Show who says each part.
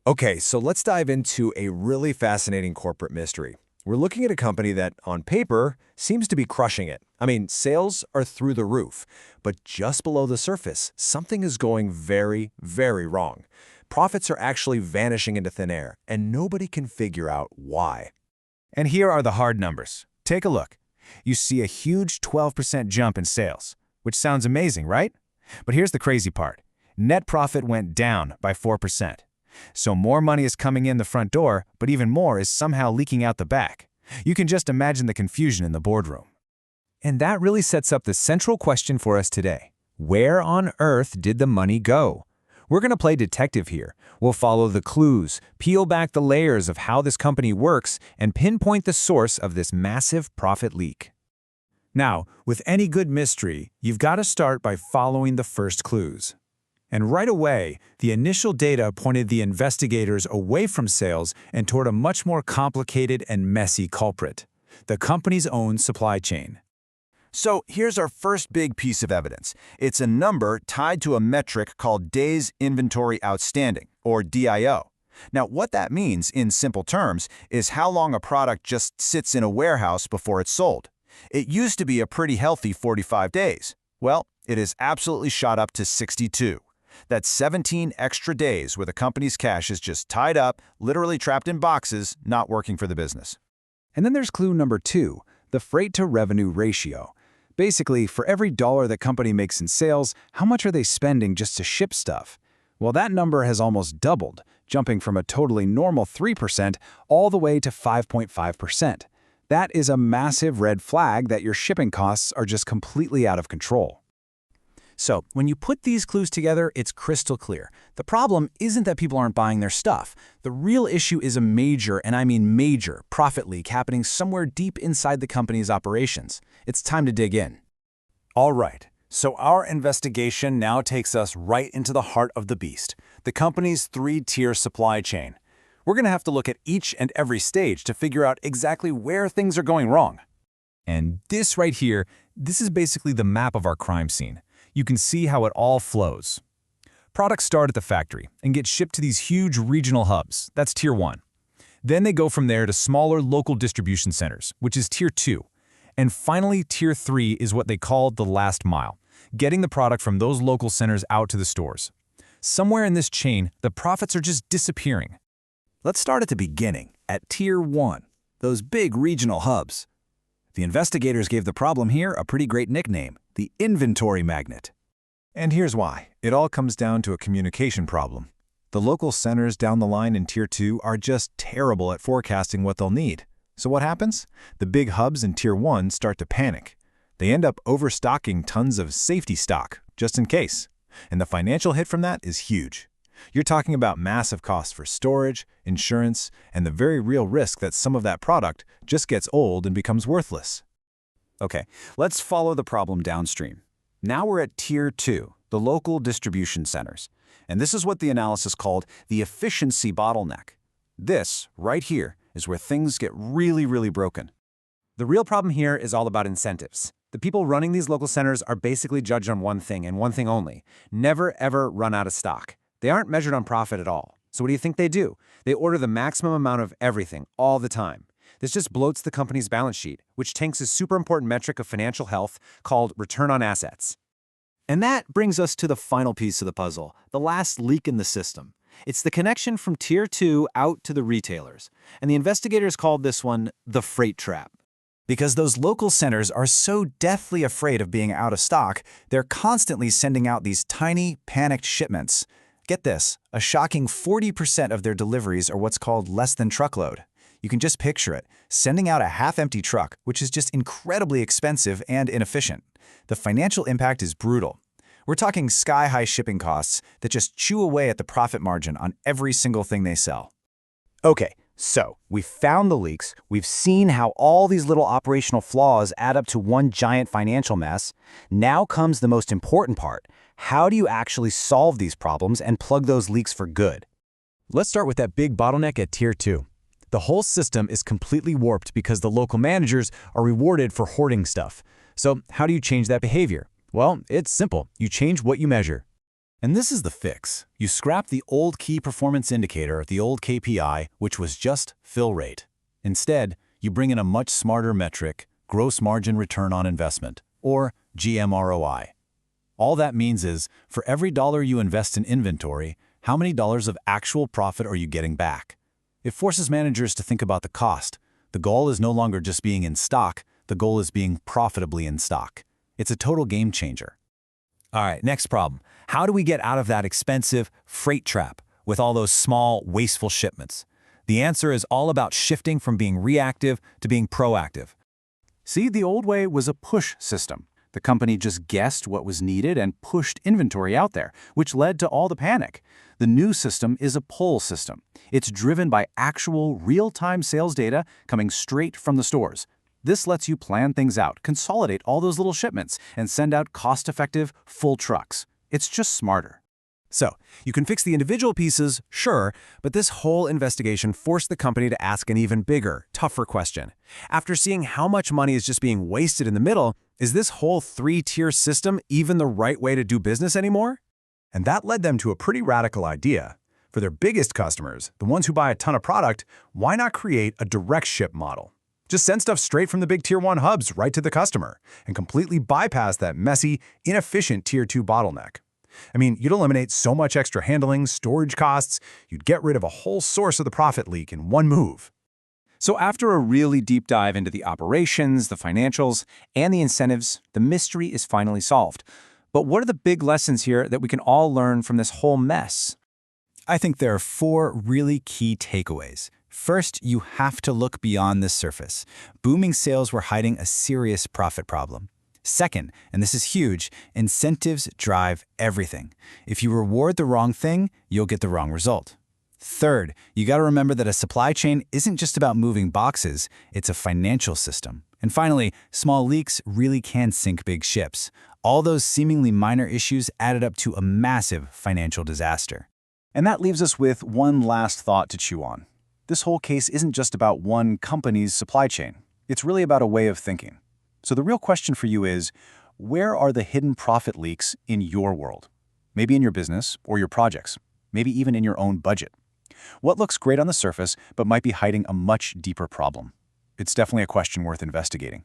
Speaker 1: Okay, so let's dive into a really fascinating corporate mystery. We're looking at a company that, on paper, seems to be crushing it. I mean, sales are through the roof, but just below the surface, something is going very, very wrong. Profits are actually vanishing into thin air, and nobody can figure out why.
Speaker 2: And here are the hard numbers. Take a look. You see a huge 12% jump in sales, which sounds amazing, right? But here's the crazy part. Net profit went down by 4%. So more money is coming in the front door, but even more is somehow leaking out the back. You can just imagine the confusion in the boardroom. And that really sets up the central question for us today. Where on earth did the money go? We're going to play detective here. We'll follow the clues, peel back the layers of how this company works, and pinpoint the source of this massive profit leak. Now, with any good mystery, you've got to start by following the first clues. And right away, the initial data pointed the investigators away from sales and toward a much more complicated and messy culprit, the company's own supply chain.
Speaker 3: So here's our first big piece of evidence. It's a number tied to a metric called Days Inventory Outstanding, or DIO. Now, what that means, in simple terms, is how long a product just sits in a warehouse before it's sold. It used to be a pretty healthy 45 days. Well, it has absolutely shot up to 62. That's 17 extra days where the company's cash is just tied up, literally trapped in boxes, not working for the business.
Speaker 2: And then there's clue number 2, the freight-to-revenue ratio. Basically, for every dollar the company makes in sales, how much are they spending just to ship stuff? Well, that number has almost doubled, jumping from a totally normal 3% all the way to 5.5%. That is a massive red flag that your shipping costs are just completely out of control. So, when you put these clues together, it's crystal clear. The problem isn't that people aren't buying their stuff. The real issue is a major, and I mean major, profit leak happening somewhere deep inside the company's operations. It's time to dig in. All right, so our investigation now takes us right into the heart of the beast, the company's 3-tier supply chain. We're going to have to look at each and every stage to figure out exactly where things are going wrong. And this right here, this is basically the map of our crime scene. You can see how it all flows. Products start at the factory and get shipped to these huge regional hubs. That's Tier 1. Then they go from there to smaller local distribution centers, which is Tier 2. And finally, Tier 3 is what they call the last mile, getting the product from those local centers out to the stores. Somewhere in this chain, the profits are just disappearing. Let's start at the beginning, at Tier 1, those big regional hubs. The investigators gave the problem here a pretty great nickname, the inventory magnet. And here's why. It all comes down to a communication problem. The local centers down the line in Tier 2 are just terrible at forecasting what they'll need. So what happens? The big hubs in Tier 1 start to panic. They end up overstocking tons of safety stock, just in case. And the financial hit from that is huge. You're talking about massive costs for storage, insurance, and the very real risk that some of that product just gets old and becomes worthless. Okay, let's follow the problem downstream. Now we're at Tier 2, the local distribution centers. And this is what the analysis called the efficiency bottleneck. This, right here, is where things get really broken.
Speaker 4: The real problem here is all about incentives. The people running these local centers are basically judged on one thing and one thing only: never ever run out of stock. They aren't measured on profit at all. So what do you think they do? They order the maximum amount of everything, all the time. This just bloats the company's balance sheet, which tanks a super important metric of financial health called return on assets.
Speaker 2: And that brings us to the final piece of the puzzle, the last leak in the system. It's the connection from Tier 2 out to the retailers. And the investigators called this one the freight trap. Because those local centers are so deathly afraid of being out of stock, they're constantly sending out these tiny, panicked shipments. Get this, a shocking 40% of their deliveries are what's called less than truckload. You can just picture it, sending out a half-empty truck, which is just incredibly expensive and inefficient. The financial impact is brutal. We're talking sky-high shipping costs that just chew away at the profit margin on every single thing they sell. Okay, so we've found the leaks, we've seen how all these little operational flaws add up to one giant financial mess. Now comes the most important part. How do you actually solve these problems and plug those leaks for good? Let's start with that big bottleneck at Tier 2. The whole system is completely warped because the local managers are rewarded for hoarding stuff. So how do you change that behavior? Well, it's simple. You change what you measure.
Speaker 3: And this is the fix. You scrap the old key performance indicator, the old KPI, which was just fill rate. Instead, you bring in a much smarter metric, gross margin return on investment, or GMROI. All that means is, for every dollar you invest in inventory, how many dollars of actual profit are you getting back? It forces managers to think about the cost. The goal is no longer just being in stock, the goal is being profitably in stock. It's a total game changer.
Speaker 4: All right, next problem. How do we get out of that expensive freight trap with all those small, wasteful shipments? The answer is all about shifting from being reactive to being proactive.
Speaker 2: See, the old way was a push system. The company just guessed what was needed and pushed inventory out there, which led to all the panic. The new system is a pull system. It's driven by actual, real-time sales data coming straight from the stores. This lets you plan things out, consolidate all those little shipments, and send out cost-effective, full trucks. It's just smarter.
Speaker 1: So, you can fix the individual pieces, sure, but this whole investigation forced the company to ask an even bigger, tougher question. After seeing how much money is just being wasted in the middle, is this whole three-tier system even the right way to do business anymore? And that led them to a pretty radical idea. For their biggest customers, the ones who buy a ton of product, why not create a direct ship model? Just send stuff straight from the big Tier 1 hubs right to the customer and completely bypass that messy, inefficient Tier 2 bottleneck. I mean, you'd eliminate so much extra handling, storage costs, you'd get rid of a whole source of the profit leak in one move.
Speaker 2: So after a really deep dive into the operations, the financials, and the incentives, the mystery is finally solved. But what are the big lessons here that we can all learn from this whole mess?
Speaker 3: I think there are 4 really key takeaways. First, you have to look beyond the surface. Booming sales were hiding a serious profit problem. Second, and this is huge, incentives drive everything. If you reward the wrong thing, you'll get the wrong result. Third, you got to remember that a supply chain isn't just about moving boxes, it's a financial system. And finally, small leaks really can sink big ships. All those seemingly minor issues added up to a massive financial disaster.
Speaker 2: And that leaves us with one last thought to chew on. This whole case isn't just about one company's supply chain. It's really about a way of thinking. So the real question for you is, where are the hidden profit leaks in your world? Maybe in your business or your projects, maybe even in your own budget. What looks great on the surface but might be hiding a much deeper problem? It's definitely a question worth investigating.